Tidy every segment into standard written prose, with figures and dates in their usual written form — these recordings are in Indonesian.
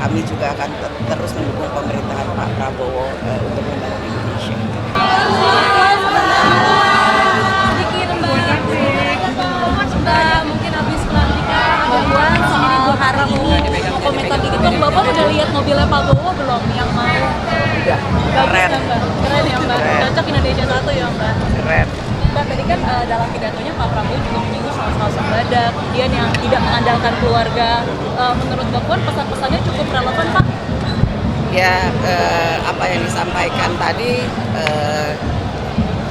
kami juga akan terus mendukung pemerintahan Pak Prabowo untuk membangun Indonesia. Sedikit Mbak, mungkin habis pelantikan Mbak Puan sendiri 2 hari ini mau komentar dikit dong. Bapak udah lihat mobilnya Pak Prabowo belum yang mau? Udah, Bagus keren. kan Mbak? Keren ya Mbak? Keren. Cocok Indonesia satu ya Mbak? Keren. Mbak, tadi kan dalam pidatonya Pak Prabowo juga menyinggung soal sembada, kemudian yang tidak mengandalkan keluarga. Menurut Mbak Puan pesan-pesannya cukup relevan Pak? Ya, apa yang disampaikan tadi,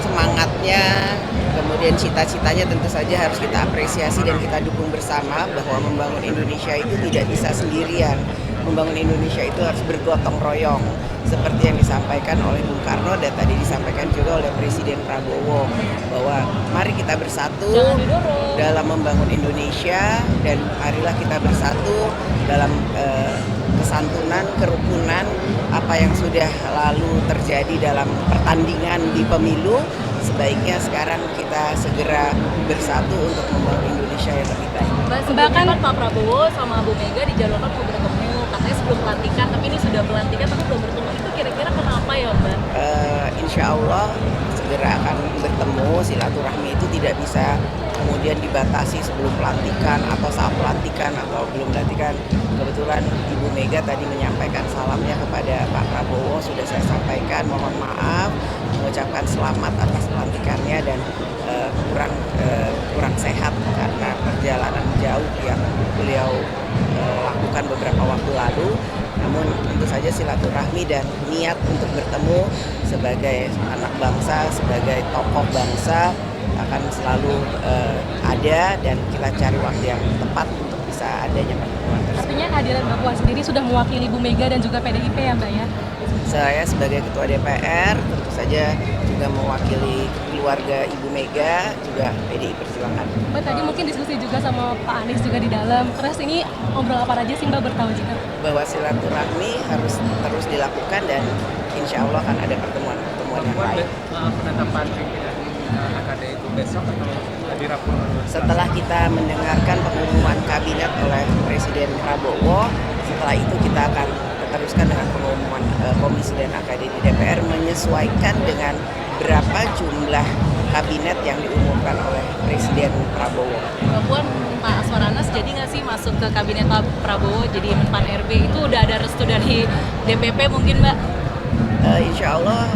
semangatnya, kemudian cita-citanya tentu saja harus kita apresiasi dan kita dukung bersama bahwa membangun Indonesia itu tidak bisa sendirian. Membangun Indonesia itu harus bergotong royong seperti yang disampaikan oleh Bung Karno dan tadi disampaikan juga oleh Presiden Prabowo bahwa mari kita bersatu dalam membangun Indonesia dan marilah kita bersatu dalam kesantunan, kerukunan apa yang sudah lalu terjadi dalam pertandingan di pemilu. Sebaiknya sekarang kita segera bersatu untuk membangun Indonesia yang lebih baik. Mbak, kan Pak Prabowo sama Bu Mega dijadwalkan mau bertemu, katanya sebelum pelantikan, tapi ini sudah pelantikan tapi belum bertemu. Itu kira-kira kenapa ya Mbak? Insya Allah segera akan bertemu. Silaturahmi itu tidak bisa kemudian dibatasi sebelum pelantikan atau saat pelantikan atau belum pelantikan. Kebetulan Ibu Mega tadi menyampaikan salamnya kepada Pak Prabowo, sudah saya sampaikan, mohon maaf, mengucapkan selamat atas pelantikannya dan kurang sehat karena perjalanan jauh yang beliau lakukan beberapa waktu lalu. Namun tentu saja silaturahmi dan niat untuk bertemu sebagai anak bangsa, sebagai tokoh bangsa akan selalu ada dan kita cari waktu yang tepat untuk bisa adanya pertemuan tersebut. Artinya kehadiran Mbak Puan sendiri sudah mewakili Bu Mega dan juga PDIP ya Mbak ya? Saya sebagai Ketua DPR tentu saja juga mewakili keluarga Ibu Mega, juga PDI Perjuangan. Mbak, tadi mungkin diskusi juga sama Pak Anies juga di dalam. Terus ini ngobrol apa aja sih Mbak, bertahu juga? Bahwa silaturahmi harus terus dilakukan dan insya Allah akan ada pertemuan-pertemuan yang baik. Penetapan pimpinan AKD itu besok atau di Rabu? Setelah kita mendengarkan pengumuman kabinet oleh Presiden Prabowo, setelah itu kita akan teruskan dengan pengumuman Komisi dan AKD di DPR menyesuaikan dengan berapa jumlah kabinet yang diumumkan oleh Presiden Prabowo. Mbak Puan, Pak Aswaranas jadi nggak sih masuk ke kabinet Pak Prabowo jadi Menpan RB? Itu udah ada restu dari DPP mungkin Mbak? Insya Allah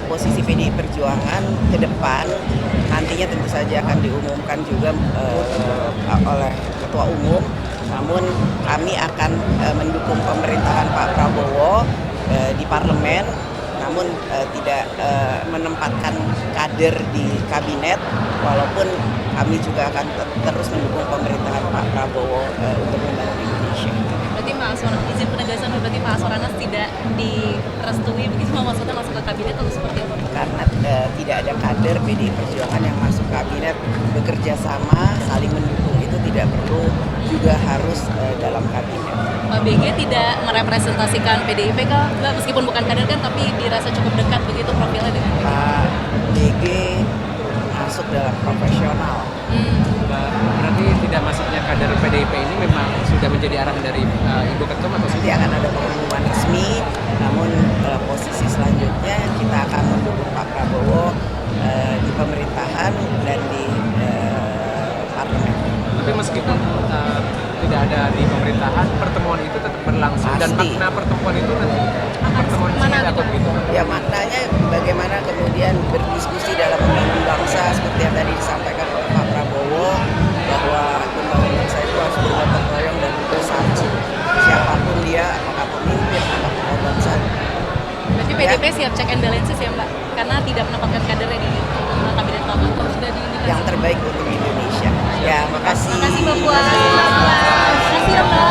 posisi PDI Perjuangan ke depan nantinya tentu saja akan diumumkan juga oleh Ketua Umum. Namun kami akan mendukung pemerintahan Pak Prabowo di parlemen, namun tidak menempatkan kader di kabinet, walaupun kami juga akan terus mendukung pemerintahan Pak Prabowo untuk membangun Indonesia. Berarti Pak Aswaranas, izin penegasan berarti Pak Aswaranas tidak direstui begitu maksudnya masuk ke kabinet atau seperti apa? Karena tidak ada kader PDI Perjuangan yang masuk kabinet, bekerja sama, saling mendukung itu tidak perlu juga harus dalam kabinet. Pak BG tidak merepresentasikan PDIP kah? Mbak, meskipun bukan kader kan tapi dirasa cukup dekat begitu profilnya dengan PDIP. Pak BG masuk dalam profesional. Berarti tidak masuknya kader PDIP ini memang sudah menjadi arahan dari Ibu Ketum atau Nanti akan ada pengumuman resmi, namun posisi selanjutnya kita akan mendukung Pak Prabowo di pemerintahan dan di parlemen. Tapi meskipun tidak ada di pemerintahan, pertemuan itu tetap berlangsung. Pasti. Dan makna pertemuan itu nanti pertemuan Mana singkat atau gitu. Ya maknanya bagaimana kemudian berdiskusi dalam membangun bangsa seperti yang tadi disampaikan oleh Pak Prabowo bahwa membangun bangsa itu harus bergotong royong dan bersatu. Siapapun dia, apakah pemimpin, apakah bangsa. Berarti PDIP siap check and balances ya Mbak? Karena tidak menempatkan kadernya di kabinet Pak Prabowo sudah diindikasi. Yang terbaik untuk Indonesia. Ya, makasih. Makasih Mbak Puan. Makasih ya Mbak.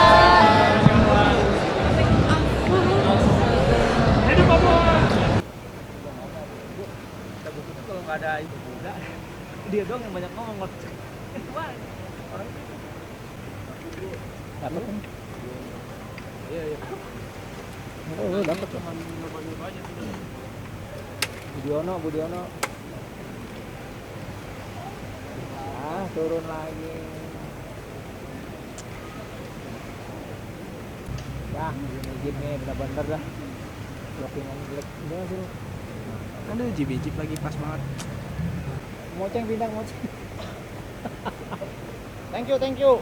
Kalau nggak ada ibu muda, dia doang yang banyak ngomong. Orang itu dapat kan? Iya. Oh, dapat teman banyak. Budiono. Turun lagi. Ya, Jeep nih bener-bener dah. Blockingan jelek. Udah sih. Aduh, Jeep lagi pas banget. Moceng bintang moceng. Thank you.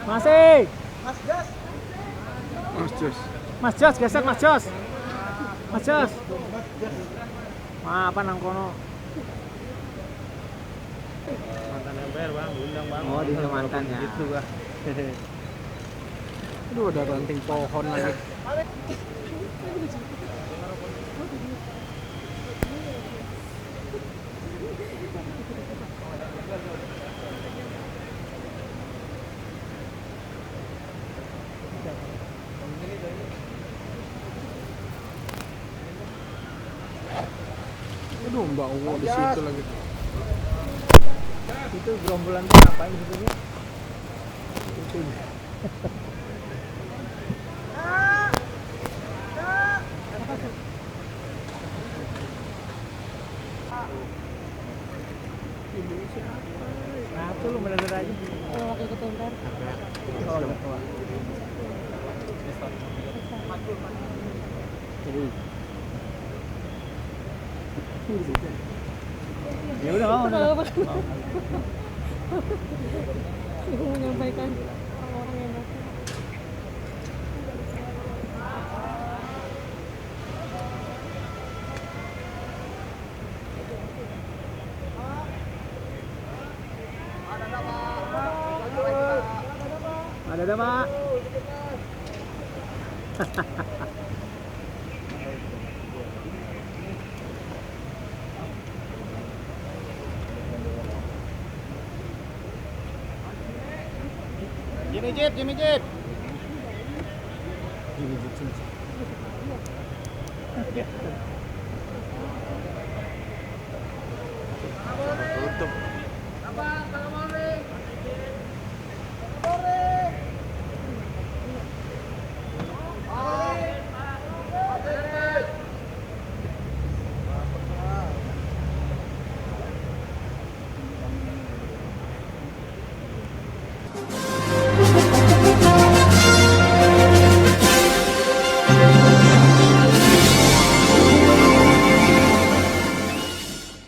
Masih. Mas Jos geser Mas Jos. Apa nang kono? Mantan MPR bang, diundang bang. Oh, di mantan ya. Gitu bang. Aduh, ada ranting pohon lagi. Aduh, Mbak Uwo di situ lagi. Itu gerombolan tuh ngapain di situ? Itu. Nah, itu lu bener-bener aja. Wakil ketua MPR. Oh, ketua. Jadi. Ya udah, Aku menyampaikan orang-orang yang datang. Ada Pak. Jimmy Jeep. Jimmy Jeep sini. Tutup.